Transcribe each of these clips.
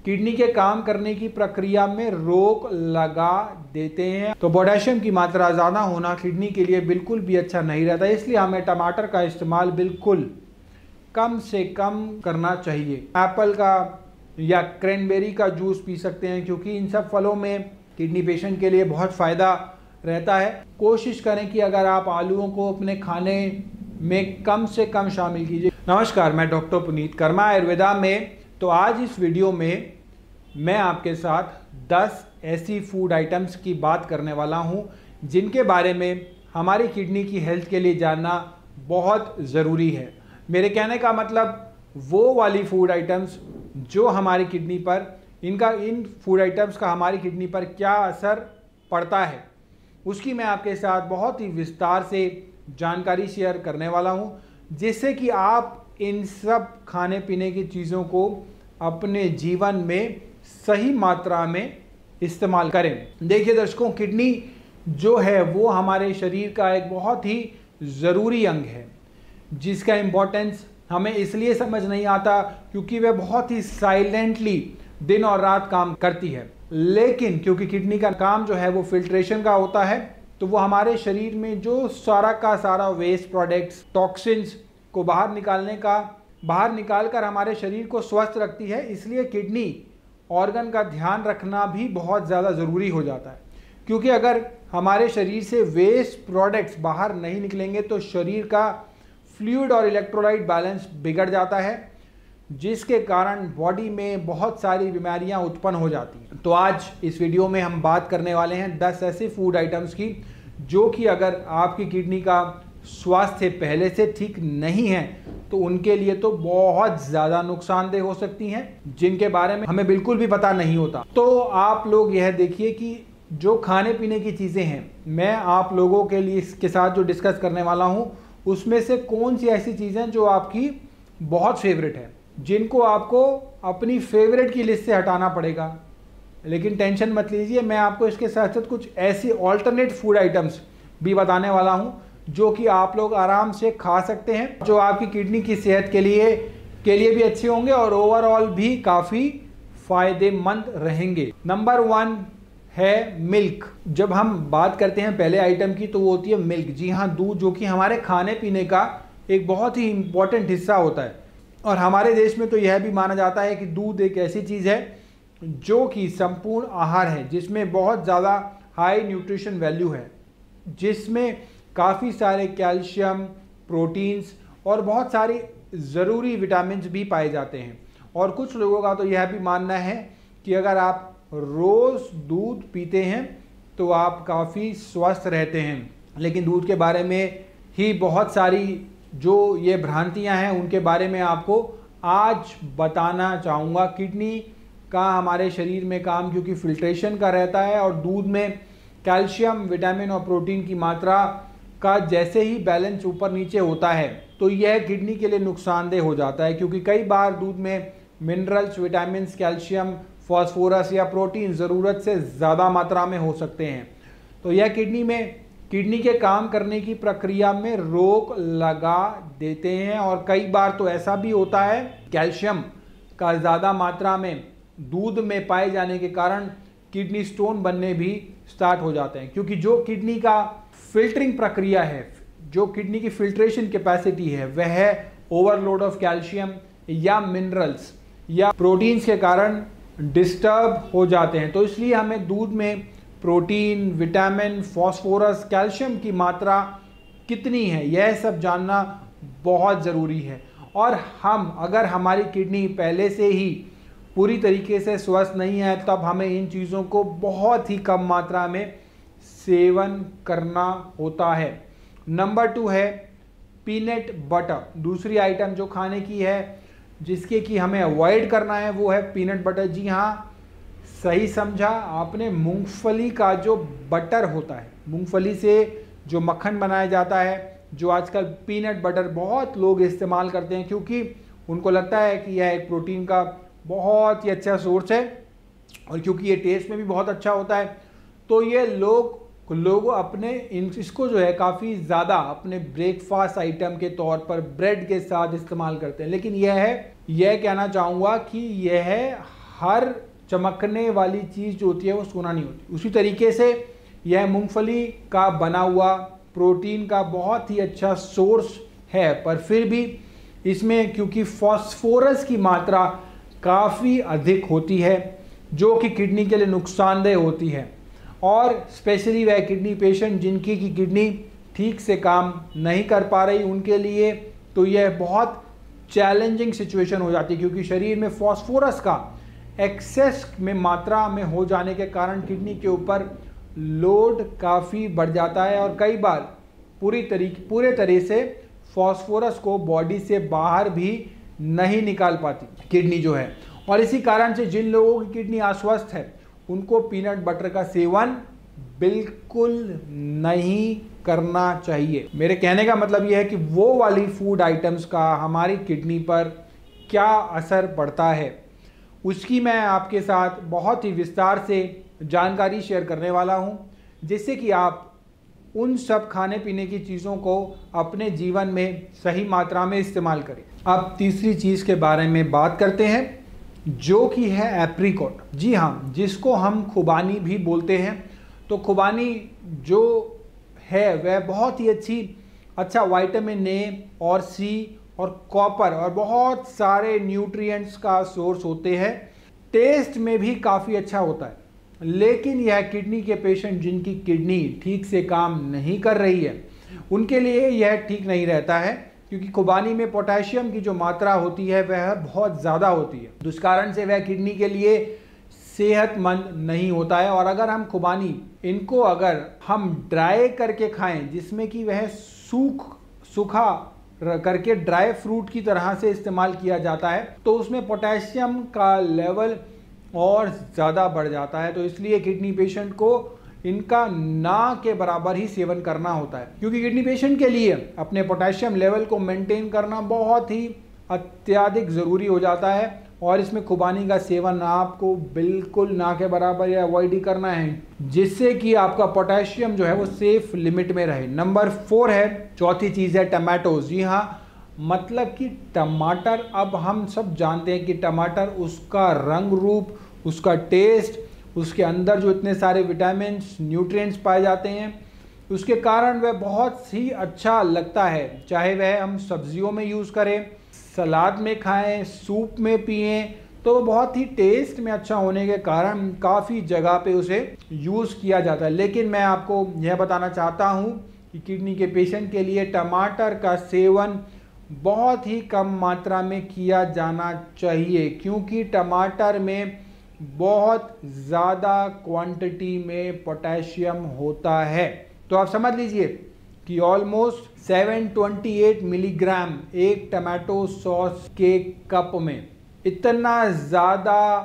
Kidney के काम करने की प्रक्रिया में रोक लगा देते हैं। तो पोटेशियम की मात्रा ज़्यादा होना किडनी के लिए बिल्कुल भी अच्छा नहीं रहता, इसलिए हमें टमाटर का इस्तेमाल बिल्कुल कम से कम करना चाहिए। एप्पल का या क्रैनबेरी का जूस पी सकते हैं, क्योंकि इन सब फलों में किडनी पेशेंट के लिए बहुत फ़ायदा रहता है। कोशिश करें कि अगर आप आलूओं को अपने खाने में कम से कम शामिल कीजिए। नमस्कार, मैं डॉक्टर पुनीत कर्मा आयुर्वेदा में। तो आज इस वीडियो में मैं आपके साथ 10 ऐसी फूड आइटम्स की बात करने वाला हूं जिनके बारे में हमारी किडनी की हेल्थ के लिए जानना बहुत ज़रूरी है। मेरे कहने का मतलब वो वाली फूड आइटम्स जो हमारी किडनी पर इन फूड आइटम्स का हमारी किडनी पर क्या असर पड़ता है, उसकी मैं आपके साथ बहुत ही विस्तार से जानकारी शेयर करने वाला हूं, जिससे कि आप इन सब खाने पीने की चीज़ों को अपने जीवन में सही मात्रा में इस्तेमाल करें। देखिए दर्शकों, किडनी जो है वो हमारे शरीर का एक बहुत ही ज़रूरी अंग है, जिसका इम्पोर्टेंस हमें इसलिए समझ नहीं आता क्योंकि वह बहुत ही साइलेंटली दिन और रात काम करती है। लेकिन क्योंकि किडनी का काम जो है वो फिल्ट्रेशन का होता है, तो वो हमारे शरीर में जो सारा का सारा वेस्ट प्रोडक्ट्स, टॉक्सिन्स को बाहर निकालकर हमारे शरीर को स्वस्थ रखती है। इसलिए किडनी ऑर्गन का ध्यान रखना भी बहुत ज़्यादा ज़रूरी हो जाता है, क्योंकि अगर हमारे शरीर से वेस्ट प्रोडक्ट्स बाहर नहीं निकलेंगे तो शरीर का फ्लूइड और इलेक्ट्रोलाइट बैलेंस बिगड़ जाता है, जिसके कारण बॉडी में बहुत सारी बीमारियां उत्पन्न हो जाती हैं। तो आज इस वीडियो में हम बात करने वाले हैं 10 ऐसे फूड आइटम्स की जो कि अगर आपकी किडनी का स्वास्थ्य पहले से ठीक नहीं है तो उनके लिए तो बहुत ज़्यादा नुकसानदेह हो सकती हैं, जिनके बारे में हमें बिल्कुल भी पता नहीं होता। तो आप लोग यह देखिए कि जो खाने पीने की चीज़ें हैं, मैं आप लोगों के लिए इसके साथ जो डिस्कस करने वाला हूँ उसमें से कौन सी ऐसी चीज़ें जो आपकी बहुत फेवरेट है, जिनको आपको अपनी फेवरेट की लिस्ट से हटाना पड़ेगा। लेकिन टेंशन मत लीजिए, मैं आपको इसके साथ साथ कुछ ऐसी ऑल्टरनेट फूड आइटम्स भी बताने वाला हूं जो कि आप लोग आराम से खा सकते हैं, जो आपकी किडनी की सेहत के लिए भी अच्छे होंगे और ओवरऑल भी काफ़ी फायदेमंद रहेंगे। नंबर 1 है मिल्क। जब हम बात करते हैं पहले आइटम की तो वो होती है मिल्क। जी हाँ, दूध, जो कि हमारे खाने पीने का एक बहुत ही इम्पॉर्टेंट हिस्सा होता है। और हमारे देश में तो यह भी माना जाता है कि दूध एक ऐसी चीज़ है जो कि संपूर्ण आहार है, जिसमें बहुत ज़्यादा हाई न्यूट्रिशन वैल्यू है, जिसमें काफ़ी सारे कैल्शियम, प्रोटीन्स और बहुत सारी ज़रूरी विटामिन्स भी पाए जाते हैं। और कुछ लोगों का तो यह भी मानना है कि अगर आप रोज़ दूध पीते हैं तो आप काफ़ी स्वस्थ रहते हैं। लेकिन दूध के बारे में ही बहुत सारी जो ये भ्रांतियां हैं उनके बारे में आपको आज बताना चाहूँगा। किडनी का हमारे शरीर में काम क्योंकि फिल्ट्रेशन का रहता है और दूध में कैल्शियम, विटामिन और प्रोटीन की मात्रा का जैसे ही बैलेंस ऊपर नीचे होता है तो यह किडनी के लिए नुकसानदेह हो जाता है, क्योंकि कई बार दूध में मिनरल्स, विटामिन, कैल्शियम, फॉस्फोरस या प्रोटीन ज़रूरत से ज़्यादा मात्रा में हो सकते हैं। तो यह किडनी के काम करने की प्रक्रिया में रोक लगा देते हैं। और कई बार तो ऐसा भी होता है, कैल्शियम का ज़्यादा मात्रा में दूध में पाए जाने के कारण किडनी स्टोन बनने भी स्टार्ट हो जाते हैं, क्योंकि जो किडनी का फिल्टरिंग प्रक्रिया है, जो किडनी की फिल्ट्रेशन कैपेसिटी है, वह है ओवरलोड ऑफ कैल्शियम या मिनरल्स या प्रोटीन्स के कारण डिस्टर्ब हो जाते हैं। तो इसलिए हमें दूध में प्रोटीन, विटामिन, फॉस्फोरस, कैल्शियम की मात्रा कितनी है यह सब जानना बहुत ज़रूरी है। और अगर हमारी किडनी पहले से ही पूरी तरीके से स्वस्थ नहीं है तब हमें इन चीज़ों को बहुत ही कम मात्रा में सेवन करना होता है। नंबर 2 है पीनट बटर। दूसरी आइटम जो खाने की है जिसके कि हमें अवॉइड करना है वो है पीनट बटर। जी हाँ, सही समझा आपने, मूंगफली का जो बटर होता है, मूंगफली से जो मक्खन बनाया जाता है, जो आजकल पीनट बटर बहुत लोग इस्तेमाल करते हैं क्योंकि उनको लगता है कि यह एक प्रोटीन का बहुत ही अच्छा सोर्स है और क्योंकि ये टेस्ट में भी बहुत अच्छा होता है, तो ये लोग अपने इसको जो है काफ़ी ज़्यादा अपने ब्रेकफास्ट आइटम के तौर पर ब्रेड के साथ इस्तेमाल करते हैं। लेकिन यह कहना चाहूँगा कि यह हर चमकने वाली चीज़ जो होती है वो सोना नहीं होती। उसी तरीके से यह मूंगफली का बना हुआ प्रोटीन का बहुत ही अच्छा सोर्स है, पर फिर भी इसमें क्योंकि फास्फोरस की मात्रा काफ़ी अधिक होती है जो कि किडनी के लिए नुकसानदेह होती है, और स्पेशली वह किडनी पेशेंट जिनकी की किडनी ठीक से काम नहीं कर पा रही उनके लिए तो यह बहुत चैलेंजिंग सिचुएशन हो जाती है, क्योंकि शरीर में फास्फोरस का एक्सेस में मात्रा में हो जाने के कारण किडनी के ऊपर लोड काफ़ी बढ़ जाता है और कई बार पूरे तरह से फास्फोरस को बॉडी से बाहर भी नहीं निकाल पाती किडनी जो है। और इसी कारण से जिन लोगों की किडनी अस्वस्थ है उनको पीनट बटर का सेवन बिल्कुल नहीं करना चाहिए। मेरे कहने का मतलब यह है कि वो वाली फूड आइटम्स का हमारी किडनी पर क्या असर पड़ता है उसकी मैं आपके साथ बहुत ही विस्तार से जानकारी शेयर करने वाला हूं, जिससे कि आप उन सब खाने पीने की चीज़ों को अपने जीवन में सही मात्रा में इस्तेमाल करें। अब तीसरी चीज़ के बारे में बात करते हैं जो कि है एप्रिकॉट। जी हाँ, जिसको हम खुबानी भी बोलते हैं। तो खुबानी जो है वह बहुत ही अच्छा विटामिन ए और सी और कॉपर और बहुत सारे न्यूट्रिएंट्स का सोर्स होते हैं। टेस्ट में भी काफ़ी अच्छा होता है, लेकिन यह किडनी के पेशेंट जिनकी किडनी ठीक से काम नहीं कर रही है उनके लिए यह ठीक नहीं रहता है, क्योंकि खुबानी में पोटेशियम की जो मात्रा होती है वह बहुत ज़्यादा होती है, जिस कारण से वह किडनी के लिए सेहतमंद नहीं होता है। और अगर हम खुबानी इनको अगर हम ड्राई करके खाएं, जिसमें कि वह सूखा करके ड्राई फ्रूट की तरह से इस्तेमाल किया जाता है, तो उसमें पोटेशियम का लेवल और ज़्यादा बढ़ जाता है। तो इसलिए किडनी पेशेंट को इनका ना के बराबर ही सेवन करना होता है, क्योंकि किडनी पेशेंट के लिए अपने पोटेशियम लेवल को मेंटेन करना बहुत ही अत्यधिक ज़रूरी हो जाता है। और इसमें खुबानी का सेवन आपको बिल्कुल ना के बराबर या अवॉइड ही करना है, जिससे कि आपका पोटेशियम जो है वो सेफ लिमिट में रहे। नंबर 4 है, चौथी चीज़ है टमाटो। जी हाँ, मतलब कि टमाटर, अब हम सब जानते हैं कि टमाटर उसका रंग रूप, उसका टेस्ट, उसके अंदर जो इतने सारे विटामिन न्यूट्रिएंट्स पाए जाते हैं उसके कारण वह बहुत ही अच्छा लगता है। चाहे वह हम सब्जियों में यूज़ करें, सलाद में खाएं, सूप में पिएं, तो बहुत ही टेस्ट में अच्छा होने के कारण काफ़ी जगह पे उसे यूज़ किया जाता है। लेकिन मैं आपको यह बताना चाहता हूँ कि किडनी के पेशेंट के लिए टमाटर का सेवन बहुत ही कम मात्रा में किया जाना चाहिए, क्योंकि टमाटर में बहुत ज़्यादा क्वांटिटी में पोटेशियम होता है। तो आप समझ लीजिए कि ऑलमोस्ट 728 मिलीग्राम एक टमाटो सॉस के कप में इतना ज़्यादा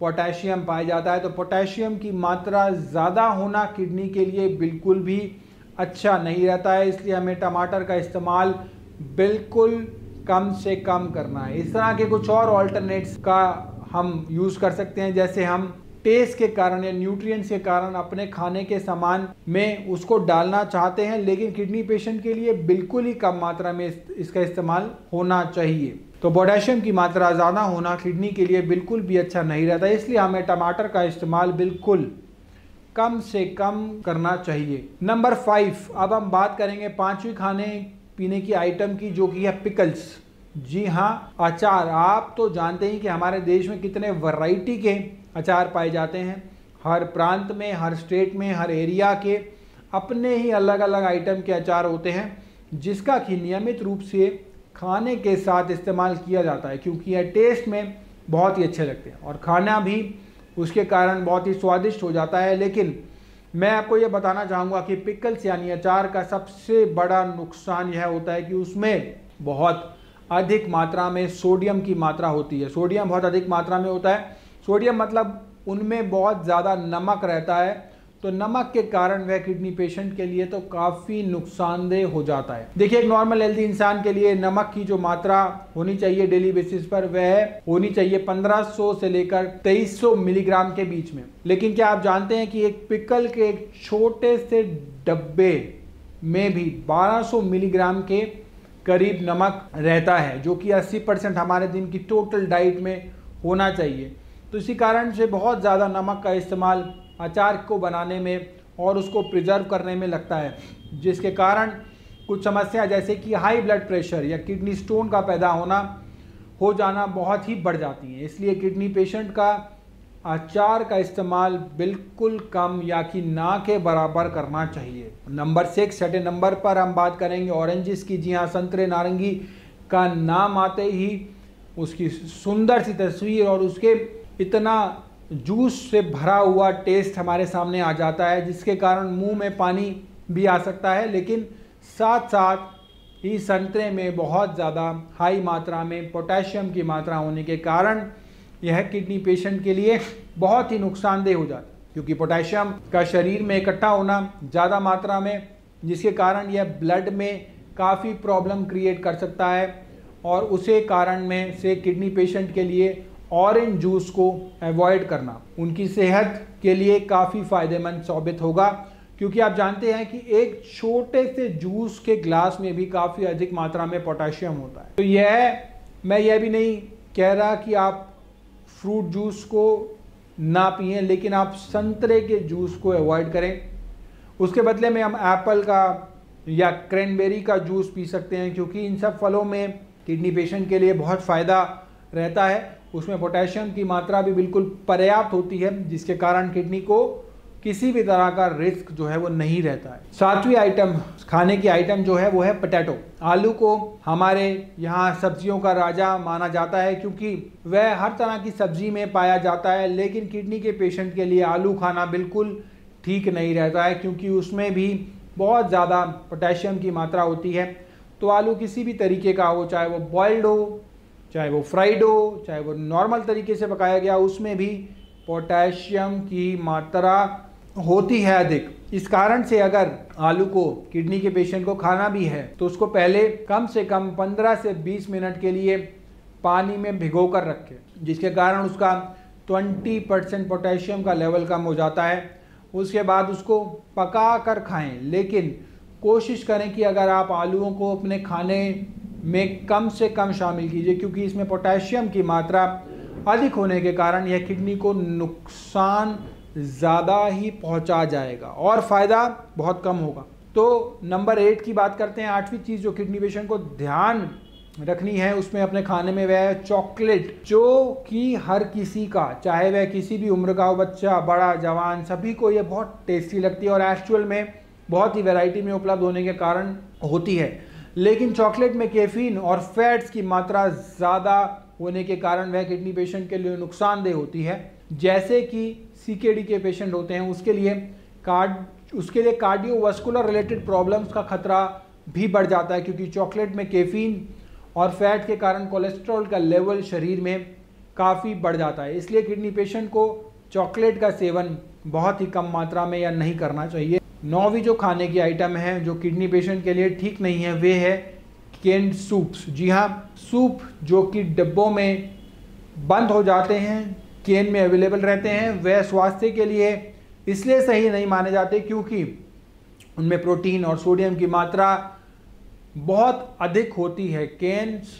पोटेशियम पाया जाता है। तो पोटेशियम की मात्रा ज़्यादा होना किडनी के लिए बिल्कुल भी अच्छा नहीं रहता है, इसलिए हमें टमाटर का इस्तेमाल बिल्कुल कम से कम करना है। इस तरह के कुछ और ऑल्टरनेट्स का हम यूज़ कर सकते हैं, जैसे हम टेस्ट के कारण या न्यूट्रिएंट्स के कारण अपने खाने के सामान में उसको डालना चाहते हैं, लेकिन किडनी पेशेंट के लिए बिल्कुल ही कम मात्रा में इसका इस्तेमाल होना चाहिए। तो पोटेशियम की मात्रा ज़्यादा होना किडनी के लिए बिल्कुल भी अच्छा नहीं रहता, इसलिए हमें टमाटर का इस्तेमाल बिल्कुल कम से कम करना चाहिए। नंबर 5, अब हम बात करेंगे पांचवी खाने पीने की आइटम की, जो कि है पिकल्स। जी हाँ, अचार। आप तो जानते हैं कि हमारे देश में कितने वैरायटी के अचार पाए जाते हैं। हर प्रांत में, हर स्टेट में, हर एरिया के अपने ही अलग अलग आइटम के अचार होते हैं, जिसका कि नियमित रूप से खाने के साथ इस्तेमाल किया जाता है, क्योंकि यह टेस्ट में बहुत ही अच्छे लगते हैं और खाना भी उसके कारण बहुत ही स्वादिष्ट हो जाता है। लेकिन मैं आपको यह बताना चाहूँगा कि पिकल्स यानी अचार का सबसे बड़ा नुकसान यह होता है कि उसमें बहुत अधिक मात्रा में सोडियम की मात्रा होती है। सोडियम बहुत अधिक मात्रा में होता है। सोडियम मतलब उनमें बहुत ज़्यादा नमक रहता है, तो नमक के कारण वह किडनी पेशेंट के लिए तो काफ़ी नुकसानदेह हो जाता है। देखिए, एक नॉर्मल हेल्दी इंसान के लिए नमक की जो मात्रा होनी चाहिए डेली बेसिस पर, वह होनी चाहिए 1500 से लेकर 2300 मिलीग्राम के बीच में। लेकिन क्या आप जानते हैं कि एक पिकल के एक छोटे से डब्बे में भी 1200 मिलीग्राम के करीब नमक रहता है, जो कि 80% हमारे दिन की टोटल डाइट में होना चाहिए। तो इसी कारण से बहुत ज़्यादा नमक का इस्तेमाल अचार को बनाने में और उसको प्रिजर्व करने में लगता है, जिसके कारण कुछ समस्या जैसे कि हाई ब्लड प्रेशर या किडनी स्टोन का पैदा हो जाना बहुत ही बढ़ जाती हैं। इसलिए किडनी पेशेंट का अचार का इस्तेमाल बिल्कुल कम या कि ना के बराबर करना चाहिए। नंबर 6, छठे नंबर पर हम बात करेंगे ऑरेंजेस की। जी हाँ, संतरे नारंगी का नाम आते ही उसकी सुंदर सी तस्वीर और उसके इतना जूस से भरा हुआ टेस्ट हमारे सामने आ जाता है, जिसके कारण मुंह में पानी भी आ सकता है। लेकिन साथ साथ ही संतरे में बहुत ज़्यादा हाई मात्रा में पोटेशियम की मात्रा होने के कारण यह किडनी पेशेंट के लिए बहुत ही नुकसानदेह हो जाता है, क्योंकि पोटेशियम का शरीर में इकट्ठा होना ज़्यादा मात्रा में, जिसके कारण यह ब्लड में काफ़ी प्रॉब्लम क्रिएट कर सकता है और उसे कारण में से किडनी पेशेंट के लिए ऑरेंज जूस को अवॉइड करना उनकी सेहत के लिए काफ़ी फ़ायदेमंद साबित होगा, क्योंकि आप जानते हैं कि एक छोटे से जूस के ग्लास में भी काफ़ी अधिक मात्रा में पोटेशियम होता है। तो मैं यह भी नहीं कह रहा कि आप फ्रूट जूस को ना पिएं, लेकिन आप संतरे के जूस को अवॉइड करें। उसके बदले में हम एप्पल का या क्रैनबेरी का जूस पी सकते हैं, क्योंकि इन सब फलों में किडनी पेशेंट के लिए बहुत फ़ायदा रहता है। उसमें पोटेशियम की मात्रा भी बिल्कुल पर्याप्त होती है, जिसके कारण किडनी को किसी भी तरह का रिस्क जो है वो नहीं रहता है। सातवीं आइटम, खाने की आइटम जो है वो है पोटैटो। आलू को हमारे यहाँ सब्जियों का राजा माना जाता है, क्योंकि वह हर तरह की सब्जी में पाया जाता है। लेकिन किडनी के पेशेंट के लिए आलू खाना बिल्कुल ठीक नहीं रहता है, क्योंकि उसमें भी बहुत ज़्यादा पोटेशियम की मात्रा होती है। तो आलू किसी भी तरीके का हो, चाहे वो बॉइल्ड हो, चाहे वो फ्राइड हो, चाहे वो नॉर्मल तरीके से पकाया गया, उसमें भी पोटेशियम की मात्रा होती है अधिक। इस कारण से अगर आलू को किडनी के पेशेंट को खाना भी है तो उसको पहले कम से कम 15 से 20 मिनट के लिए पानी में भिगो कर रखें, जिसके कारण उसका 20% पोटेशियम का लेवल कम हो जाता है। उसके बाद उसको पका कर खाएं, लेकिन कोशिश करें कि अगर आप आलूओं को अपने खाने में कम से कम शामिल कीजिए, क्योंकि इसमें पोटेशियम की मात्रा अधिक होने के कारण यह किडनी को नुकसान ज़्यादा ही पहुंचा जाएगा और फ़ायदा बहुत कम होगा। तो नंबर 8 की बात करते हैं। 8वीं चीज़ जो किडनी पेशेंट को ध्यान रखनी है उसमें अपने खाने में, वह है चॉकलेट, जो कि हर किसी का, चाहे वह किसी भी उम्र का हो, बच्चा, बड़ा, जवान, सभी को ये बहुत टेस्टी लगती है और एक्चुअल में बहुत ही वैरायटी में उपलब्ध होने के कारण होती है। लेकिन चॉकलेट में कैफीन और फैट्स की मात्रा ज़्यादा होने के कारण वह किडनी पेशेंट के लिए नुकसानदेह होती है। जैसे कि सीकेडी के पेशेंट होते हैं, उसके लिए कार्डियोवास्कुलर रिलेटेड प्रॉब्लम्स का खतरा भी बढ़ जाता है, क्योंकि चॉकलेट में कैफीन और फैट के कारण कोलेस्ट्रॉल का लेवल शरीर में काफ़ी बढ़ जाता है। इसलिए किडनी पेशेंट को चॉकलेट का सेवन बहुत ही कम मात्रा में या नहीं करना चाहिए। 9वीं जो खाने की आइटम है जो किडनी पेशेंट के लिए ठीक नहीं है, वे है कैंड सूप्स। जी हाँ, सूप जो कि डिब्बों में बंद हो जाते हैं, कैन में अवेलेबल रहते हैं, वह स्वास्थ्य के लिए इसलिए सही नहीं माने जाते क्योंकि उनमें प्रोटीन और सोडियम की मात्रा बहुत अधिक होती है। कैन्स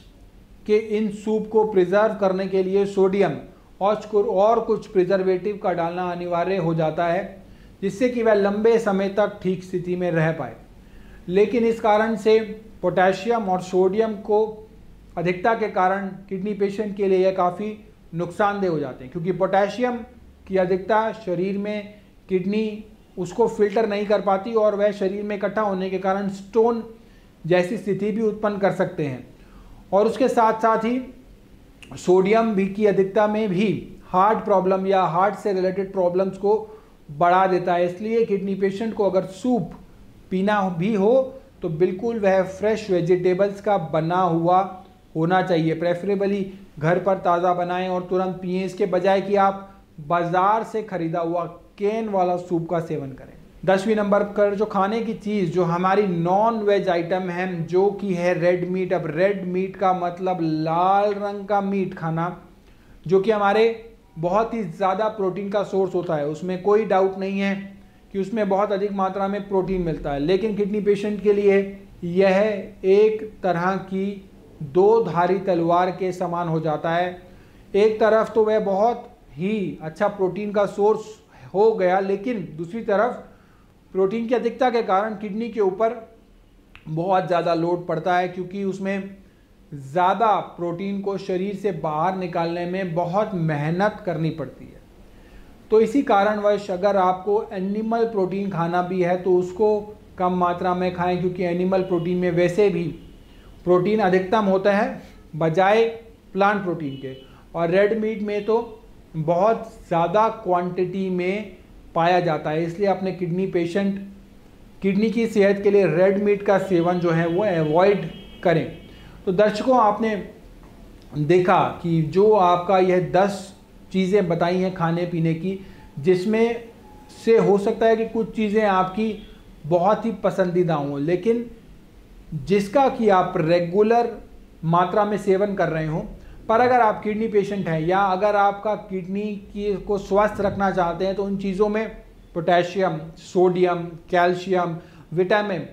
के इन सूप को प्रिजर्व करने के लिए सोडियम और कुछ प्रिजर्वेटिव का डालना अनिवार्य हो जाता है, जिससे कि वह लंबे समय तक ठीक स्थिति में रह पाए। लेकिन इस कारण से पोटेशियम और सोडियम को अधिकता के कारण किडनी पेशेंट के लिए यह काफ़ी नुकसानदेह हो जाते हैं, क्योंकि पोटेशियम की अधिकता शरीर में किडनी उसको फिल्टर नहीं कर पाती और वह शरीर में इकट्ठा होने के कारण स्टोन जैसी स्थिति भी उत्पन्न कर सकते हैं। और उसके साथ साथ ही सोडियम भी की अधिकता में भी हार्ट प्रॉब्लम या हार्ट से रिलेटेड प्रॉब्लम्स को बढ़ा देता है। इसलिए किडनी पेशेंट को अगर सूप पीना भी हो तो बिल्कुल वह फ्रेश वेजिटेबल्स का बना हुआ होना चाहिए। प्रेफरेबली घर पर ताज़ा बनाएं और तुरंत पिएं, इसके बजाय कि आप बाज़ार से ख़रीदा हुआ कैन वाला सूप का सेवन करें। 10वीं नंबर पर जो खाने की चीज़ जो हमारी नॉन वेज आइटम है, जो कि है रेड मीट। अब रेड मीट का मतलब लाल रंग का मीट खाना, जो कि हमारे बहुत ही ज़्यादा प्रोटीन का सोर्स होता है। उसमें कोई डाउट नहीं है कि उसमें बहुत अधिक मात्रा में प्रोटीन मिलता है, लेकिन किडनी पेशेंट के लिए यह एक तरह की दो धारी तलवार के समान हो जाता है। एक तरफ तो वह बहुत ही अच्छा प्रोटीन का सोर्स हो गया, लेकिन दूसरी तरफ प्रोटीन की अधिकता के कारण किडनी के ऊपर बहुत ज़्यादा लोड पड़ता है, क्योंकि उसमें ज़्यादा प्रोटीन को शरीर से बाहर निकालने में बहुत मेहनत करनी पड़ती है। तो इसी कारणवश अगर आपको एनिमल प्रोटीन खाना भी है तो उसको कम मात्रा में खाएं, क्योंकि एनिमल प्रोटीन में वैसे भी प्रोटीन अधिकतम होता है बजाय प्लांट प्रोटीन के, और रेड मीट में तो बहुत ज़्यादा क्वांटिटी में पाया जाता है। इसलिए अपने किडनी की सेहत के लिए रेड मीट का सेवन जो है वो अवॉइड करें। तो दर्शकों, आपने देखा कि जो आपका यह 10 चीज़ें बताई हैं खाने पीने की, जिसमें से हो सकता है कि कुछ चीज़ें आपकी बहुत ही पसंदीदा हों, लेकिन जिसका कि आप रेगुलर मात्रा में सेवन कर रहे हो। पर अगर आप किडनी पेशेंट हैं या अगर आपका किडनी को स्वस्थ रखना चाहते हैं तो उन चीज़ों में पोटेशियम, सोडियम, कैल्शियम, विटामिन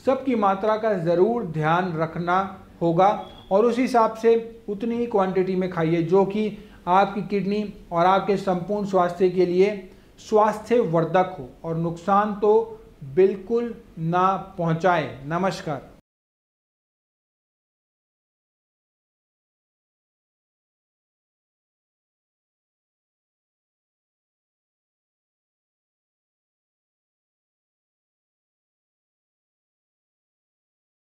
सब की मात्रा का ज़रूर ध्यान रखना होगा, और उस हिसाब से उतनी ही क्वांटिटी में खाइए जो कि आपकी किडनी और आपके संपूर्ण स्वास्थ्य के लिए स्वास्थ्यवर्धक हो और नुकसान तो बिल्कुल ना पहुंचाए। नमस्कार।